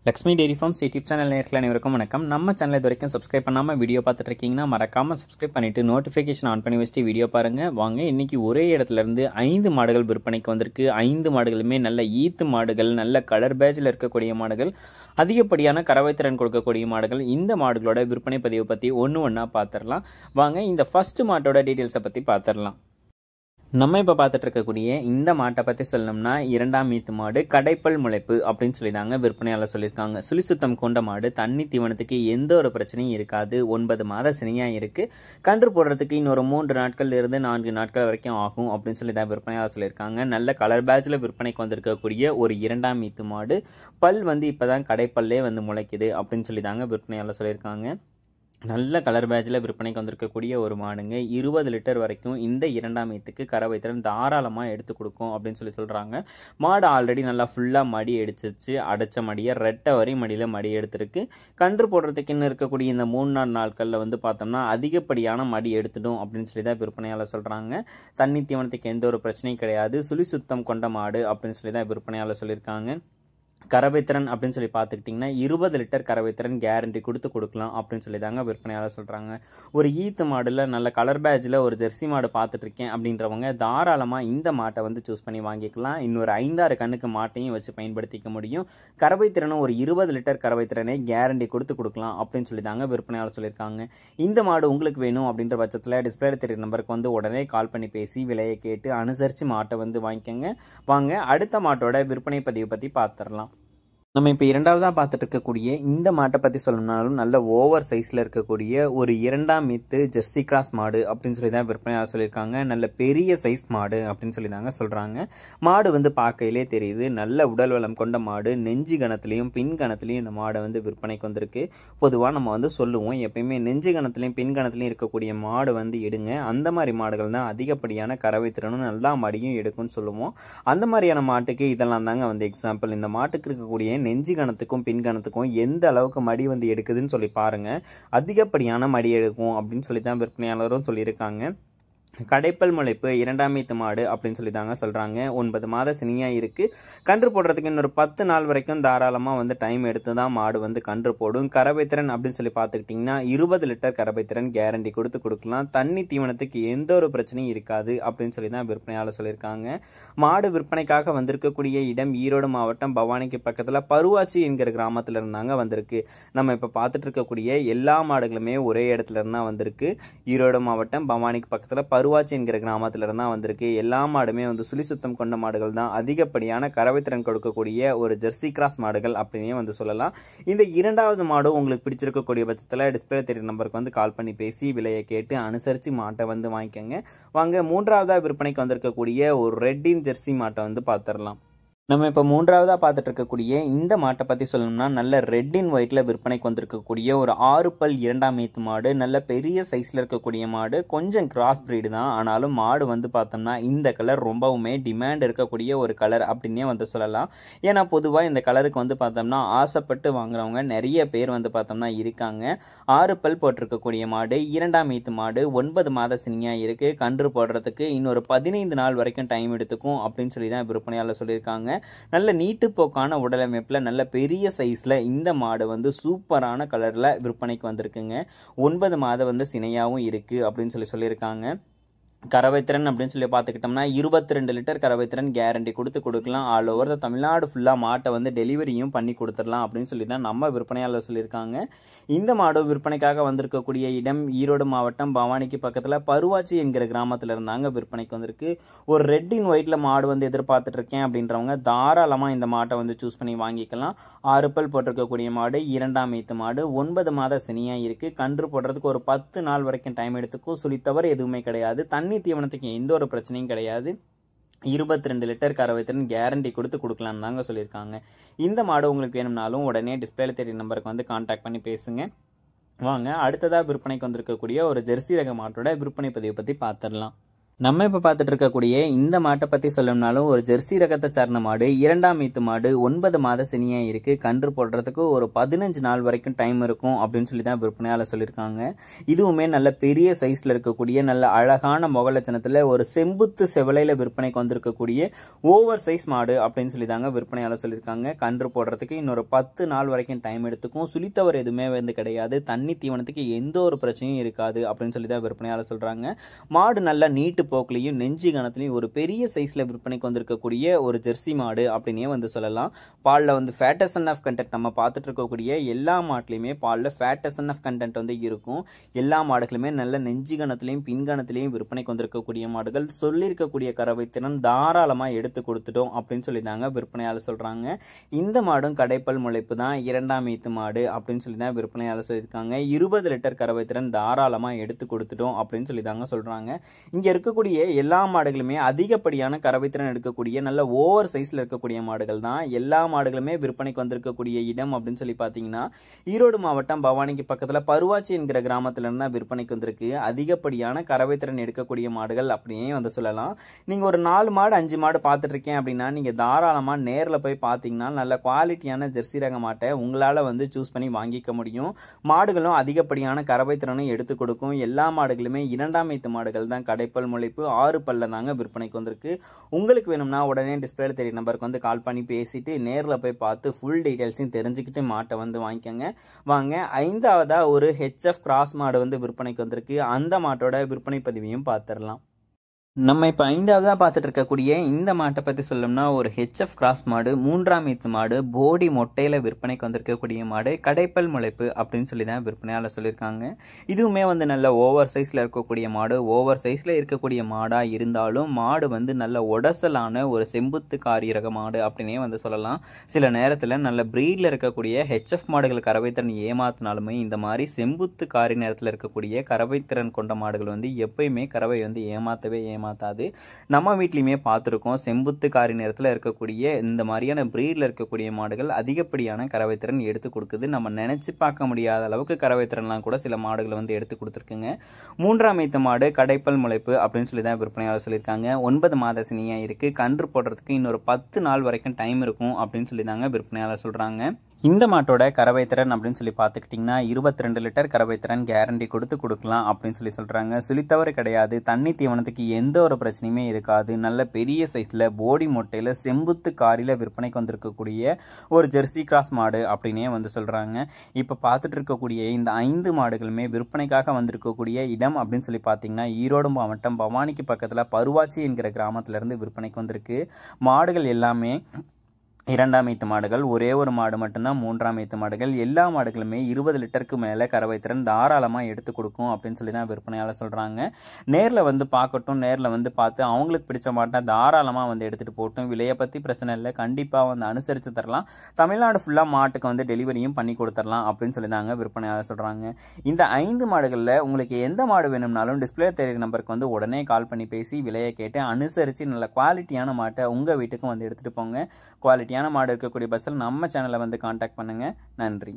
Lakshmi dairy farms YouTube channel நேயர்கள் அனைவருக்கும் வணக்கம். நம்ம சேனல் இது வரைக்கும் சப்ஸ்கிரைப் பண்ணாமல் வீடியோ பார்த்துட்டு இருக்கீங்கன்னா மறக்காமல் சப்ஸ்கிரைப் பண்ணிட்டு நோட்டிஃபிகேஷன் ஆன் பண்ணி வச்சுட்டு வீடியோ பாருங்க. வாங்க, இன்னைக்கு ஒரே இடத்துல இருந்து 5 மாடுகள் விற்பனைக்கு வந்திருக்கு. 5 மாடுகளுமே நல்ல ஈத்து மாடுகள், நல்ல கலர் பேஜில் இருக்கக்கூடிய மாடுகள், அதிகப்படியான கறவை திறன் கொடுக்கக்கூடிய மாடுகள். இந்த மாடுகளோட விற்பனை பதிவை பற்றி ஒன்று பார்த்துடலாம். வாங்க, இந்த ஃபர்ஸ்ட் மாட்டோட டீட்டெயில்ஸை பற்றி பார்த்துடலாம். நம்ம இப்போ பார்த்துட்டு இருக்கக்கூடிய இந்த மாட்டை பற்றி சொல்லணும்னா, 2ஆம் ஈத்து மாடு, கடைப்பல் முளைப்பு அப்படின்னு சொல்லிதாங்க விற்பனையாளர் சொல்லியிருக்காங்க. சுழி சுத்தம் கொண்ட மாடு, தண்ணி தீவனத்துக்கு எந்த ஒரு பிரச்சனையும் இருக்காது. 9 மாத சினையாக இருக்கு. கன்று போடுறதுக்கு இன்னொரு 3 நாட்கள் இருந்து 4 நாட்கள் வரைக்கும் ஆகும் அப்படின்னு சொல்லி தான் விற்பனையாளர் சொல்லியிருக்காங்க. நல்ல கலர் பேட்சில் விற்பனைக்கு வந்திருக்கக்கூடிய ஒரு 2ஆம் ஈத்து மாடு. பல் இப்போதான் கடைப்பல்லே முளைக்குது அப்படின்னு சொல்லி தாங்க விற்பனையாளர் சொல்லியிருக்காங்க. நல்ல கலர் பேட்சில் விற்பனைக்கு வந்திருக்கக்கூடிய ஒரு மாடுங்க. 20 லிட்டர் வரைக்கும் இந்த 2ஆம் ஈத்துக்கு கறவை திறன் தாராளமாக எடுத்து கொடுக்கும் அப்படின்னு சொல்கிறாங்க. மாடு ஆல்ரெடி நல்லா ஃபுல்லாக மடி அடிச்சிச்சு. அடைச்ச மடியை ரெட்டை வரி மடியில் மடி எடுத்திருக்கு. கன்று போடுறதுக்குன்னு இருக்கக்கூடிய இந்த 3 நாட்களில் பார்த்தோம்னா அதிகப்படியான மடி எடுத்துடும் அப்படின்னு சொல்லி தான் விற்பனையாளர் சொல்கிறாங்க. தண்ணி தீவனத்துக்கு எந்த ஒரு பிரச்சனையும் கிடையாது. சுழி சுத்தம் கொண்ட மாடு அப்படின்னு சொல்லி தான் விற்பனையாளர் சொல்லியிருக்காங்க. கறவைத்திறன் அப்படின்னு சொல்லி பார்த்துக்கிட்டிங்கன்னா 20 லிட்டர் கறவைத்திறன் கேரண்டி கொடுக்கலாம் அப்படின்னு சொல்லி தாங்க விற்பனையாளர் சொல்கிறாங்க. ஒரு ஈத்து மாடில் நல்ல கலர் பேட்சில் ஒரு ஜெர்சி மாடு பார்த்துட்ருக்கேன் அப்படின்றவங்க தாராளமாக இந்த மாட்டை சூஸ் பண்ணி வாங்கிக்கலாம். இன்னொரு 5-6 கண்ணுக்கு மாட்டையும் வச்சு பயன்படுத்திக்க முடியும். கறவைத்திறனும் ஒரு 20 லிட்டர் கறவைத்திறனை கேரண்டி கொடுக்கலாம் அப்படின்னு சொல்லி தாங்க விற்பனையாளர் சொல்லியிருக்காங்க. இந்த மாடு உங்களுக்கு வேணும் அப்படின்ற பட்சத்தில் டிஸ்பிளே தெரியுற நம்பருக்கு உடனே கால் பண்ணி பேசி விலையை கேட்டு அனுசரித்து மாட்டை வாங்கிக்கோங்க. வாங்க, அடுத்த மாட்டோட விற்பனை பதிவை பற்றி பார்த்துடலாம். நம்ம இப்போ 2ஆவதாக பார்த்துட்டு இருக்கக்கூடிய இந்த மாட்டை பற்றி சொல்லணும்னாலும் நல்ல ஓவர் சைஸில் இருக்கக்கூடிய ஒரு 2ஆம் ஈத்து ஜெர்சி கிராஸ் மாடு அப்படின்னு சொல்லி தான் விற்பனையாளர் சொல்லியிருக்காங்க. நல்ல பெரிய சைஸ் மாடு அப்படின்னு சொல்லி தாங்க சொல்கிறாங்க. மாடு பார்க்கையிலே தெரியுது. நல்ல உடல் வளம் கொண்ட மாடு. நெஞ்சு கணத்துலையும் பின் கணத்துலையும் இந்த மாடை விற்பனைக்கு வந்திருக்கு. பொதுவாக நம்ம சொல்லுவோம், எப்பயுமே நெஞ்சு கணத்துலையும் பின் கணத்துலையும் இருக்கக்கூடிய மாடு எடுங்க. அந்த மாதிரி மாடுகள் தான் அதிகப்படியான கறவை திறனும் நல்லா மடியும் எடுக்கும்னு சொல்லுவோம். அந்த மாதிரியான மாட்டுக்கு இதெல்லாம் தாங்க எக்ஸாம்பிள். இந்த மாட்டுக்கு இருக்கக்கூடிய நெஞ்சு கணத்துக்கும் பின் கணத்துக்கும் எந்த அளவுக்கு மடி எடுக்குதுன்னு சொல்லி பாருங்க. அதிகப்படியான மடி எடுக்கும் அப்படின்னு சொல்லி தான் விற்பனையாளரும் சொல்லியிருக்காங்க. கடைப்பல் முளைப்பு 2ஆம் ஈத்து மாடு அப்படின்னு சொல்லி தாங்க சொல்கிறாங்க. 9 மாத சினியாக இருக்குது. கன்று போடுறதுக்கு இன்னொரு 10 நாள் வரைக்கும் தாராளமாக டைம் எடுத்து தான் மாடு கன்று போடும். கறவை திறன் அப்படின்னு சொல்லி பார்த்துக்கிட்டிங்கன்னா 20 லிட்டர் கறவை திறன் கேரண்டி கொடுக்கலாம். தண்ணி தீவனத்துக்கு எந்த ஒரு பிரச்சனையும் இருக்காது அப்படின்னு சொல்லி தான் விற்பனையாளர் சொல்லியிருக்காங்க. மாடு விற்பனைக்காக வந்திருக்கக்கூடிய இடம் ஈரோடு மாவட்டம் பவானிக்கு பக்கத்தில் பருவாச்சி என்கிற கிராமத்தில் இருந்தாங்க வந்திருக்கு. நம்ம இப்போ பார்த்துட்டு இருக்கக்கூடிய எல்லா மாடுகளுமே ஒரே இடத்துல இருந்தால் வந்திருக்கு. ஈரோடு மாவட்டம் பவானிக்கு பக்கத்தில் பருவாச்சி என்கிற கிராமத்துல இருந்தா வந்திருக்கு. எல்லா மாடுமே சுழி சுத்தம் கொண்ட மாடுகள் தான். அதிகப்படியான கறவை திறன் கொடுக்கக்கூடிய ஒரு ஜெர்சி கிராஸ் மாடுகள் அப்படின்னே சொல்லலாம். இந்த 2ஆவது மாடு உங்களுக்கு பிடிச்சிருக்கக்கூடிய பட்சத்தில் டிஸ்பிளே தெரியுற நம்பருக்கு கால் பண்ணி பேசி விலையை கேட்டு அனுசரித்து மாட்டை வாங்கிக்கோங்க. வாங்க, 3ஆவதா விற்பனைக்கு வந்திருக்கக்கூடிய ஒரு ரெட்டின் ஜெர்சி மாட்டை பார்த்துடலாம். நம்ம இப்போ 3ஆவதாக பார்த்துட்டு இருக்கக்கூடிய இந்த மாட்டை பற்றி சொல்லணும்னா, நல்ல ரெட் இன் ஒயிட்டில் விற்பனைக்கு வந்திருக்கக்கூடிய ஒரு 6 பல் 2ஆம் ஈத்து மாடு. நல்ல பெரிய சைஸில் இருக்கக்கூடிய மாடு. கொஞ்சம் கிராஸ் பிரீடு தான். ஆனாலும் மாடு பார்த்தோம்னா இந்த கலர் ரொம்பவுமே டிமாண்ட் இருக்கக்கூடிய ஒரு கலர் அப்படின்னே சொல்லலாம். ஏன்னா பொதுவாக இந்த கலருக்கு பார்த்தோம்னா ஆசைப்பட்டு வாங்குறவங்க நிறைய பேர் பார்த்தோம்னா இருக்காங்க. 6 பல் போட்டிருக்கக்கூடிய மாடு, 2ஆம் ஈத்து மாடு, 9 மாத சினியாக இருக்குது. கன்று போடுறதுக்கு இன்னொரு 15 நாள் வரைக்கும் டைம் எடுத்துக்கும் அப்படின்னு சொல்லி தான் விற்பனையாளர் சொல்லியிருக்காங்க. நல்ல நீட்டுப்போக்கான உடலமைப்பில் நல்ல பெரிய சைஸில் இந்த மாடு சூப்பரான கலரில் விற்பனைக்கு வந்திருக்குங்க. 9 மாத சினையாகவும் இருக்குது அப்படின்னு சொல்லியிருக்காங்க. கறவைத்திறன் அப்படின்னு சொல்லி பார்த்துக்கிட்டோம்னா 22 லிட்டர் கறவைத்திறன் கேரண்டி கொடுக்கலாம். ஆல் ஓவர் த தமிழ்நாடு ஃபுல்லாக மாட்டை டெலிவரியும் பண்ணி கொடுத்துடலாம் அப்படின்னு சொல்லி தான் நம்ம விற்பனையாளர் சொல்லியிருக்காங்க. இந்த மாடு விற்பனைக்காக வந்திருக்கக்கூடிய இடம் ஈரோடு மாவட்டம் பவானிக்கு பக்கத்தில் பருவாச்சி என்கிற கிராமத்தில் இருந்தாங்க விற்பனைக்கு வந்திருக்கு. ஒரு ரெட் இன் ஒயிட்டில் மாடு எதிர்பார்த்துட்டு இருக்கேன் அப்படின்றவங்க தாராளமாக இந்த மாட்டை சூஸ் பண்ணி வாங்கிக்கலாம். 6 பல் போட்டிருக்கக்கூடிய மாடு, 2ஆம் ஈத்து மாடு, 9 மாத சினியாக இருக்குது. கன்று போடுறதுக்கு ஒரு 10 நாள் வரைக்கும் டைம் எடுத்துக்கும். சுழித்தவறு எதுவுமே கிடையாது. தண்ணி தீவனத்துக்கு எந்த ஒரு பிரச்சனையும் கிடையாது. 22 லிட்டர் கறவை திறன் கேரண்டி கொடுக்கலாம்னு தாங்க சொல்லியிருக்காங்க. இந்த மாடு உங்களுக்கு வேணும்னாலும் உடனே டிஸ்பிளேல தெரியுற நம்பருக்கு கான்டாக்ட் பண்ணி பேசுங்க. வாங்க, அடுத்ததாக விற்பனைக்கு வந்திருக்கக்கூடிய ஒரு ஜெர்சி ரக மாட்டோட விற்பனை பதிவை பற்றி பார்த்துடலாம். நம்ம இப்போ பார்த்துட்டு இருக்கக்கூடிய இந்த மாட்டை பற்றி சொல்லணும்னாலும் ஒரு ஜெர்சி ரகத்தை சார்ந்த மாடு, 2ஆம் ஈத்து மாடு, 9 மாத சினியாக இருக்குது. கன்று போடுறதுக்கு ஒரு 15 நாள் வரைக்கும் டைம் இருக்கும் அப்படின்னு சொல்லி தான் விற்பனையாளர் சொல்லியிருக்காங்க. இதுவுமே நல்ல பெரிய சைஸில் இருக்கக்கூடிய நல்ல அழகான முக லட்சணத்தில் ஒரு செம்புத்து செவலையில் விற்பனைக்கு வந்திருக்கக்கூடிய ஓவர் சைஸ் மாடு அப்படின்னு சொல்லி தாங்க விற்பனையாளர் சொல்லியிருக்காங்க. கன்று போடுறதுக்கு இன்னொரு 10 நாள் வரைக்கும் டைம் எடுத்துக்கும். சுழித்தவர் எதுவுமே வந்து கிடையாது. தண்ணி தீவனத்துக்கு எந்த ஒரு பிரச்சனையும் இருக்காது அப்படின்னு சொல்லி தான் விற்பனையாளர் சொல்கிறாங்க. மாடு நல்லா நீட்டு போக்குலையும் நெஞ்சு கணத்துலையும் ஒரு பெரிய சைஸில் விற்பனைக்கு வந்திருக்கக்கூடிய ஒரு ஜெர்சி மாடு அப்படின்னே வந்து சொல்லலாம். பாலில் வந்து ஃபேட்டஸ் ஆஃப் கண்டென்ட் நம்ம பார்த்துட்டு இருக்கக்கூடிய எல்லா மாட்டுலையுமே பாலில் ஃபேட்டஸ் ஆஃப் கண்டென்ட் வந்து இருக்கும். எல்லா மாடுகளுமே நல்ல நெஞ்சு கணத்துலையும் பின்கணத்துலையும் விற்பனைக்கு வந்திருக்கக்கூடிய மாடுகள். சொல்லியிருக்கக்கூடிய கறவை திறன் தாராளமாக எடுத்து கொடுத்துட்டோம் அப்படின்னு சொல்லி தாங்க விற்பனையாளர் சொல்கிறாங்க. இந்த மாடும் கடைப்பல் முளைப்பு தான், 2ஆம் ஈத்து மாடு அப்படின்னு சொல்லி தான் விற்பனையாளர் சொல்லியிருக்காங்க. 20 லிட்டர் கறவை திறன் தாராளமாக எடுத்து கொடுத்துட்டோம் அப்படின்னு சொல்லி தாங்க சொல்கிறாங்க. இங்கே இருக்கக்கூடிய எல்லா மாடுகளுமே அதிகப்படியான கறவைத்திறன் எடுக்கக்கூடிய நல்ல ஓவர் சைஸ்ல இருக்கக்கூடிய மாடுகள் தான். எல்லா மாடுகளுமே விற்பனைக்கு வந்திருக்கக்கூடிய இடம் அப்படின்னு சொல்லி பார்த்தீங்கன்னா ஈரோடு மாவட்டம் பவானிக்கு பக்கத்தில் பருவாச்சி என்கிற கிராமத்துல இருந்தா விற்பனைக்கு வந்திருக்கு. அதிகப்படியான கறவைத்திறன் எடுக்கக்கூடிய மாடுகள் அப்படியே வந்து சொல்லலாம். நீங்க ஒரு 4 மாடு 5 மாடு பார்த்துட்டு இருக்கேன் அப்படின்னா நீங்க தாராளமா நேரில் போய் பார்த்தீங்கன்னா நல்ல குவாலிட்டியான ஜெர்சி ரக மாட்டை உங்களால வந்து சூஸ் பண்ணி வாங்கிக்க முடியும். மாடுகளும் அதிகப்படியான கறவைத்திறனும் எடுத்து கொடுக்கும். எல்லா மாடுகளுமே 2ஆம் ஈத்து மாடுகள் தான். கடைப்பல் முளைப்பு 6 பல்ல தாங்க விற்பனைக்கு வந்திருக்கு. உங்களுக்கு வேணும்னா உடனே டிஸ்பிளேல தெரிய நம்பருக்கு வந்து கால் பண்ணி பேசிட்டு நேரில் போய் பார்த்து ஃபுல் டீடைல்ஸையும் தெரிஞ்சுக்கிட்டு மாட்டை வந்து வாங்கிக்கோங்க. வாங்க 5ஆவதா ஒரு ஹெச்எஃப் கிராஸ் மாடு வந்து விற்பனைக்கு வந்திருக்கு. அந்த மாட்டோட விற்பனை பதிவையும் பார்த்துடலாம். நம்ம இப்போ 5ஆவதாக பார்த்துட்டு இருக்கக்கூடிய இந்த மாட்டை பற்றி சொல்லணும்னா ஒரு ஹெச்எஃப் கிராஸ் மாடு, 3ஆம் ஈத்து மாடு, போடி மொட்டையில் விற்பனைக்கு வந்திருக்கக்கூடிய மாடு, கடைப்பல் முளைப்பு அப்படின்னு சொல்லி தான் விற்பனையாளர் சொல்லியிருக்காங்க. இதுவுமே வந்து நல்ல ஓவர் சைஸில் இருக்கக்கூடிய மாடு. ஓவர் சைஸில் இருக்கக்கூடிய மாடாக இருந்தாலும் மாடு வந்து நல்ல உடசலான ஒரு செம்புத்து காரி ரக மாடு அப்படின்னே வந்து சொல்லலாம். சில நேரத்தில் நல்ல ப்ரீடில் இருக்கக்கூடிய ஹெச்எஃப் மாடுகள் கறவைத்திறன் ஏமாத்தினாலுமே இந்த மாதிரி செம்புத்து காரி நேரத்தில் இருக்கக்கூடிய கறவைத்திறன் கொண்ட மாடுகள் வந்து எப்பயுமே கறவை வந்து ஏமாற்றவே மாத்தாது. நம்ம வீட்லையுமே பார்த்துருக்கோம். செம்புத்து காரி நேரத்தில் இருக்கக்கூடிய இந்த மாதிரியான பிரீடில் இருக்கக்கூடிய மாடுகள் அதிகப்படியான கறவைத்திறன் எடுத்து கொடுக்குது. நம்ம நினைச்சு பார்க்க முடியாத அளவுக்கு கறவைத்திறன்லாம் கூட சில மாடுகளை வந்து எடுத்து கொடுத்துருக்குங்க. 3ஆம் ஈத்து மாடு கடைப்பல் முளைப்பு அப்படின்னு சொல்லி தான் விற்பனையாளர் சொல்லியிருக்காங்க. 9 மாத சினியாக இருக்குது. கன்று போடுறதுக்கு இன்னொரு 10 நாள் வரைக்கும் டைம் இருக்கும் அப்படின்னு சொல்லி தாங்க விற்பனையாளர் சொல்கிறாங்க. இந்த மாட்டோட கறவைத்திறன் அப்படின்னு சொல்லி பார்த்துக்கிட்டிங்கன்னா 22 லிட்டர் கறவைத்திறன் கேரண்டி கொடுக்கலாம் அப்படின்னு சொல்லி சொல்கிறாங்க. சுழித்தவர் கிடையாது. தண்ணி தீவனத்துக்கு எந்த ஒரு பிரச்சனையுமே இருக்காது. நல்ல பெரிய சைஸில் போடி மொட்டையில் செம்புத்து காரியில் விற்பனைக்கு வந்திருக்கக்கூடிய ஒரு ஜெர்சி கிராஸ் மாடு அப்படின்னே வந்து சொல்கிறாங்க. இப்போ பார்த்துட்டு இருக்கக்கூடிய இந்த 5 மாடுகளுமே விற்பனைக்காக வந்திருக்கக்கூடிய இடம் அப்படின்னு சொல்லி பார்த்தீங்கன்னா ஈரோடு மாவட்டம் பவானிக்கு பக்கத்தில் பருவாச்சி என்கிற கிராமத்திலேருந்து விற்பனைக்கு வந்திருக்கு. மாடுகள் எல்லாமே 2ஆம் ஈத்து மாடுகள். ஒரே ஒரு மாடு மட்டும்தான் 3ஆம் ஈத்து மாடுகள். எல்லா மாடுகளுமே 20 லிட்டருக்கு மேலே கறவைத்திறன் தாராளமாக எடுத்து கொடுக்கும் அப்படின்னு சொல்லி தான் விற்பனையாளர் சொல்கிறாங்க. நேரில் வந்து பார்க்கட்டும். நேரில் வந்து பார்த்து அவங்களுக்கு பிடிச்ச மாட்டை தாராளமாக வந்து எடுத்துகிட்டு போட்டும். விலையை பற்றி பிரச்சனை இல்லை. கண்டிப்பாக வந்து அனுசரித்து தரலாம். தமிழ்நாடு ஃபுல்லாக மாட்டுக்கு வந்து டெலிவரியும் பண்ணி கொடுத்துடலாம் அப்படின்னு சொல்லி தாங்க விற்பனையாளர் சொல்கிறாங்க. இந்த 5 மாடுகளில் உங்களுக்கு எந்த மாடு வேணும்னாலும் டிஸ்பிளே தெரியுற நம்பருக்கு வந்து உடனே கால் பண்ணி பேசி விலையை கேட்டு அனுசரித்து நல்ல குவாலிட்டியான மாட்டை உங்கள் வீட்டுக்கும் வந்து எடுத்துகிட்டு போங்க. குவாலிட்டி மாடு இருக்கக்கூடிய பஸ்ஸில் நம்ம சேனலை வந்து காண்டாக்ட் பண்ணுங்க. நன்றி.